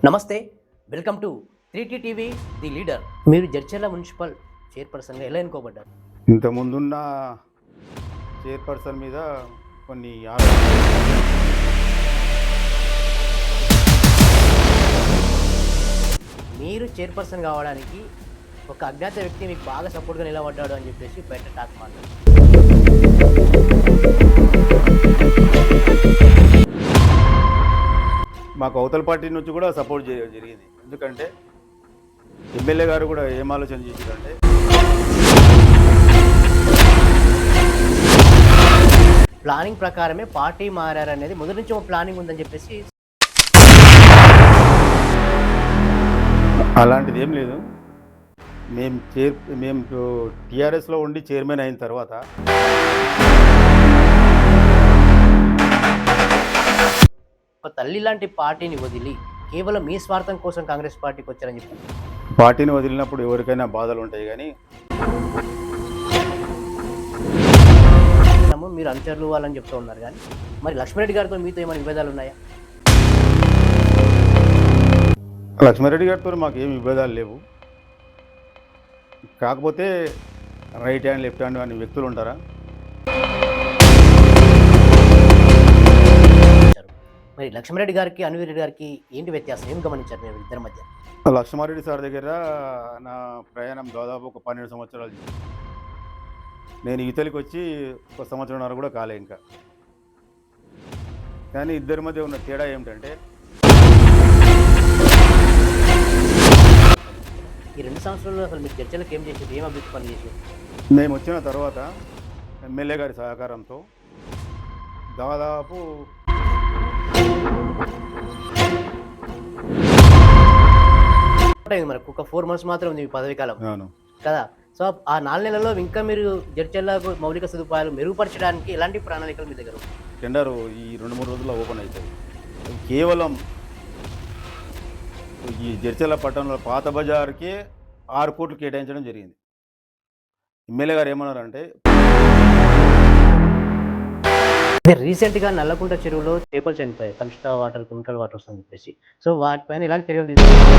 నమస్తే, welcome to 3T TV the leader. మీరు Jadcherla municipal చైర్పర్సన్గా ఎలా ఎన్నుకోబడ్డారు? ఇంత ముందున్న చైర్పర్సన్ మీద కొన్ని మీరు చైర్పర్సన్ కావడానికి ఒక అజ్ఞాత వ్యక్తి మీకు బాగా సపోర్ట్గా నిలబడ్డాడు అని చెప్పేసి బయట టాక్ మాట్లాడారు. మాకు అవతల పార్టీ నుంచి కూడా సపోర్ట్ జరిగింది. ఎందుకంటే ఎమ్మెల్యే గారు కూడా ఏం ఆలోచన చేశారంటే, ప్లానింగ్ ప్రకారమే పార్టీ మారారనేది మొదటి నుంచి ఒక ప్లానింగ్ ఉందని చెప్పేసి. అలాంటిది ఏం లేదు. మేము టీఆర్ఎస్లో ఉండి చైర్మన్ అయిన తర్వాత ఒక తల్లి లాంటి పార్టీని వదిలి కేవలం మీ స్వార్థం కోసం కాంగ్రెస్ పార్టీకి వచ్చారని చెప్పి. పార్టీని వదిలినప్పుడు ఎవరికైనా బాధలు ఉంటాయి, కానీ మీరు అనుచరులు వాళ్ళని చెప్తూ ఉన్నారు, కానీ మరి లక్ష్మీరెడ్డి గారితో మీతో ఏమైనా విభేదాలు ఉన్నాయా? లక్ష్మారెడ్డి గారితో మాకు ఏమి విభేదాలు లేవు. కాకపోతే రైట్ హ్యాండ్ లెఫ్ట్ హ్యాండ్ అనే వ్యక్తులు ఉంటారా. మరి లక్ష్మారెడ్డి గారికి అన్వీరెడ్డి గారికి ఏంటి వ్యత్యాసం? ఏం గమనించారు మీరు ఇద్దరి మధ్య? లక్ష్మారెడ్డి సార్ దగ్గర నా ప్రయాణం దాదాపు ఒక 12 సంవత్సరాలు చేసింది. నేను ఇతలికి వచ్చి 1 సంవత్సరంన్నర కూడా కాలే ఇంకా. కానీ ఇద్దరి మధ్య ఉన్న తేడా ఏమిటంటే, ఈ 2 సంవత్సరాల్లో అసలు మీరు చర్చలకు ఏం చేసేది, ఏం అభివృద్ధి పని చేసేది? మేము వచ్చిన తర్వాత ఎమ్మెల్యే గారి సహకారంతో దాదాపు మనకు ఒక 4 months మాత్రం ఉంది మీ పదవి కాలం అవును కదా. సో ఆ 4 నెలల్లో ఇంకా మీరు జడ్చర్లకు మౌలిక సదుపాయాలు మెరుగుపరచడానికి ఎలాంటి ప్రణాళికలు మీ దగ్గర? టెండర్ ఈ 2-3 రోజుల్లో ఓపెన్ అవుతుంది. కేవలం ఈ జడ్చర్ల పట్టణంలో పాత బజార్కే 6 కోట్లు కేటాయించడం జరిగింది. ఎమ్మెల్యే గారు ఏమన్నారంటే, రీసెంట్గా నల్లకుంట చెరువులో చేపలు చనిపోయాయి, కలుషిత వాటర్, కెమికల్ వాటర్ వస్తుందని చెప్పేసి. సో వాటిపైన ఎలాంటి చర్యలు తీసుకుంటారు?